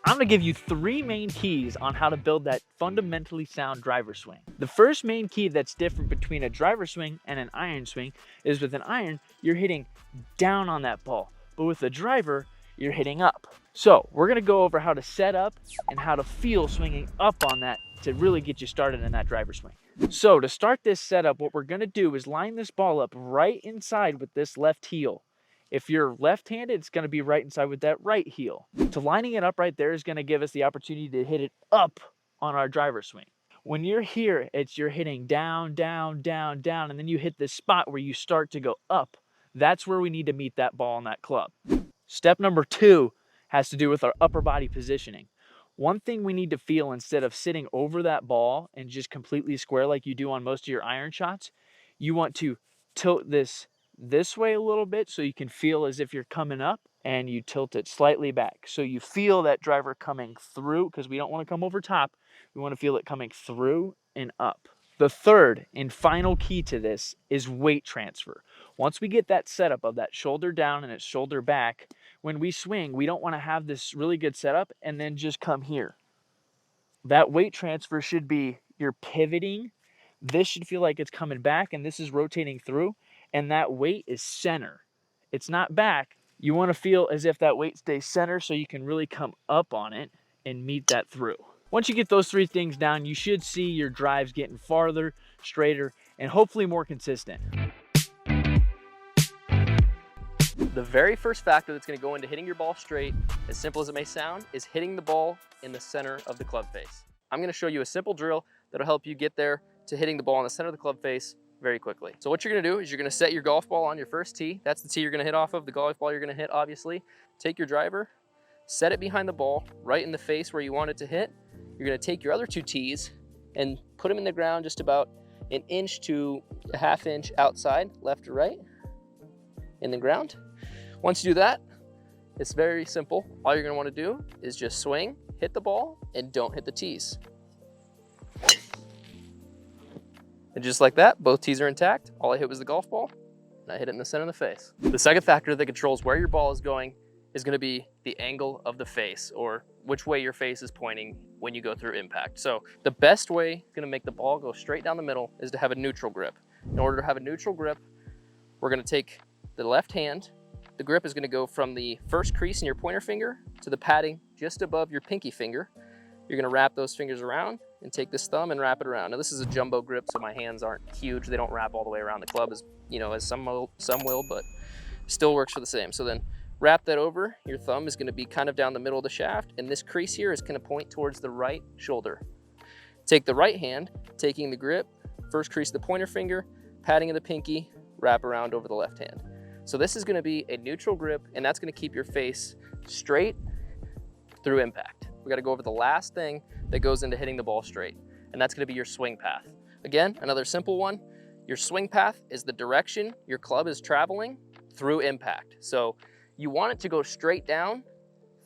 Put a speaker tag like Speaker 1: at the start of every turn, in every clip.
Speaker 1: I'm gonna give you 3 main keys on how to build that fundamentally sound driver swing. The first main key that's different between a driver swing and an iron swing is with an iron, you're hitting down on that ball, but with a driver, you're hitting up. So we're gonna go over how to set up and how to feel swinging up on that to really get you started in that driver swing. So to start this setup, what we're gonna do is line this ball up right inside with this left heel. If you're left-handed, it's gonna be right inside with that right heel. So lining it up right there is gonna give us the opportunity to hit it up on our driver swing. When you're here, you're hitting down, down, down, down, and then you hit this spot where you start to go up. That's where we need to meet that ball on that club. Step number 2 has to do with our upper body positioning. One thing we need to feel instead of sitting over that ball and just completely square like you do on most of your iron shots, you want to tilt this way a little bit so you can feel as if you're coming up, and you tilt it slightly back. So you feel that driver coming through, because we don't want to come over top. We want to feel it coming through and up. The third and final key to this is weight transfer. Once we get that setup of that shoulder down and its shoulder back, when we swing, we don't want to have this really good setup and then just come here. That weight transfer should be, you're pivoting. This should feel like it's coming back, and this is rotating through. And that weight is center. It's not back. You want to feel as if that weight stays center so you can really come up on it and meet that through. Once you get those 3 things down, you should see your drives getting farther, straighter, and hopefully more consistent.
Speaker 2: The very first factor that's going to go into hitting your ball straight, as simple as it may sound, is hitting the ball in the center of the club face. I'm going to show you a simple drill that'll help you get there to hitting the ball in the center of the club face very quickly. So what you're gonna do is you're gonna set your golf ball on your first tee. That's the tee you're gonna hit off of, the golf ball you're gonna hit, obviously. Take your driver, set it behind the ball, right in the face where you want it to hit. You're gonna take your other 2 tees and put them in the ground just about 1 inch to a 1/2 inch outside, left to right, in the ground. Once you do that, it's very simple. All you're gonna wanna do is just swing, hit the ball, and don't hit the tees. And just like that, both tees are intact. All I hit was the golf ball, and I hit it in the center of the face. The second factor that controls where your ball is going is going to be the angle of the face, or which way your face is pointing when you go through impact. So the best way going to make the ball go straight down the middle is to have a neutral grip. In order to have a neutral grip, we're going to take the left hand. The grip is going to go from the first crease in your pointer finger to the padding just above your pinky finger. You're going to wrap those fingers around and take this thumb and wrap it around. Now this is a jumbo grip, so my hands aren't huge. They don't wrap all the way around the club as, you know, as some will, but still works for the same. So then wrap that over. Your thumb is going to be kind of down the middle of the shaft, and this crease here is going to point towards the right shoulder. Take the right hand, taking the grip, first crease the pointer finger, padding of the pinky, wrap around over the left hand. So this is going to be a neutral grip, and that's going to keep your face straight through impact. We got to go over the last thing that goes into hitting the ball straight, and that's going to be your swing path. Again, another simple one. Your swing path is the direction your club is traveling through impact. So you want it to go straight down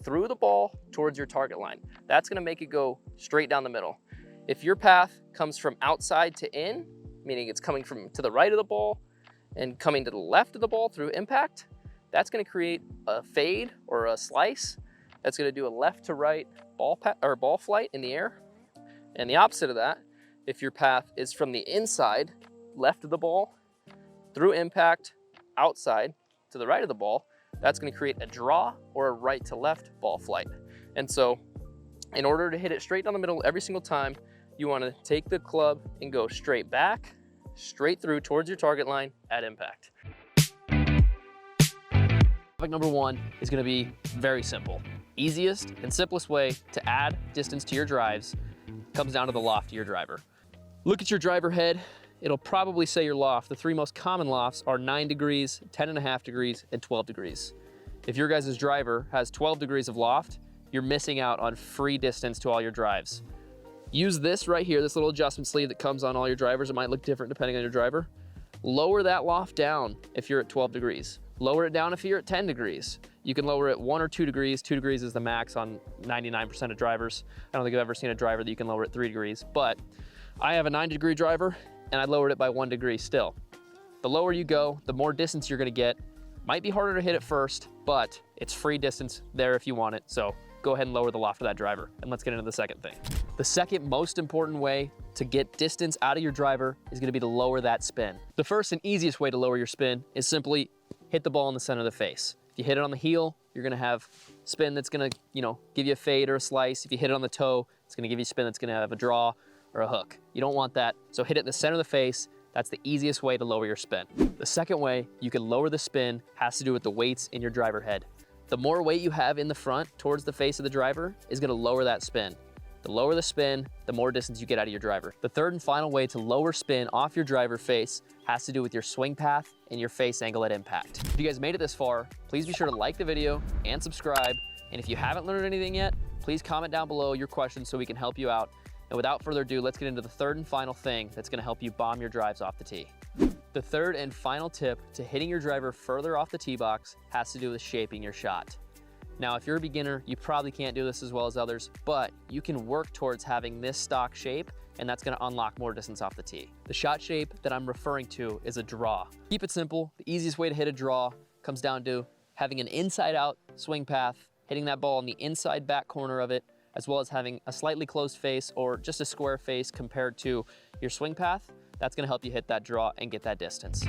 Speaker 2: through the ball towards your target line. That's going to make it go straight down the middle. If your path comes from outside to in, meaning it's coming from to the right of the ball and coming to the left of the ball through impact, that's going to create a fade or a slice. That's going to do a left to right ball flight in the air. And the opposite of that, if your path is from the inside, left of the ball, through impact, outside to the right of the ball, that's going to create a draw or a right to left ball flight. And so in order to hit it straight down the middle every single time, you want to take the club and go straight back, straight through towards your target line at impact. Topic number 1 is going to be very simple. Easiest and simplest way to add distance to your drives comes down to the loft of your driver. Look at your driver head. It'll probably say your loft. The 3 most common lofts are 9 degrees, 10.5 degrees, and 12 degrees. If your guys' driver has 12 degrees of loft, you're missing out on free distance to all your drives. Use this right here, this little adjustment sleeve that comes on all your drivers. It might look different depending on your driver. Lower that loft down if you're at 12 degrees. Lower it down if you're at 10 degrees. You can lower it 1 or 2 degrees. 2 degrees is the max on 99% of drivers. I don't think I've ever seen a driver that you can lower it 3 degrees, but I have a 9-degree driver and I lowered it by 1 degree still. The lower you go, the more distance you're gonna get. Might be harder to hit at first, but it's free distance there if you want it. So go ahead and lower the loft of that driver. And let's get into the second thing. The second most important way to get distance out of your driver is gonna be to lower that spin. The first and easiest way to lower your spin is simply hit the ball in the center of the face. If you hit it on the heel, you're gonna have spin that's gonna, give you a fade or a slice. If you hit it on the toe, it's gonna give you spin that's gonna have a draw or a hook. You don't want that, so hit it in the center of the face. That's the easiest way to lower your spin. The second way you can lower the spin has to do with the weights in your driver head. The more weight you have in the front towards the face of the driver is gonna lower that spin. The lower the spin, the more distance you get out of your driver. The third and final way to lower spin off your driver face has to do with your swing path and your face angle at impact. If you guys made it this far, please be sure to like the video and subscribe. And if you haven't learned anything yet, please comment down below your questions so we can help you out. And without further ado, let's get into the third and final thing that's gonna help you bomb your drives off the tee. The third and final tip to hitting your driver further off the tee box has to do with shaping your shot. Now, if you're a beginner, you probably can't do this as well as others, but you can work towards having this stock shape, and that's gonna unlock more distance off the tee. The shot shape that I'm referring to is a draw. Keep it simple. The easiest way to hit a draw comes down to having an inside-out swing path, hitting that ball in the inside back corner of it, as well as having a slightly closed face or just a square face compared to your swing path. That's gonna help you hit that draw and get that distance.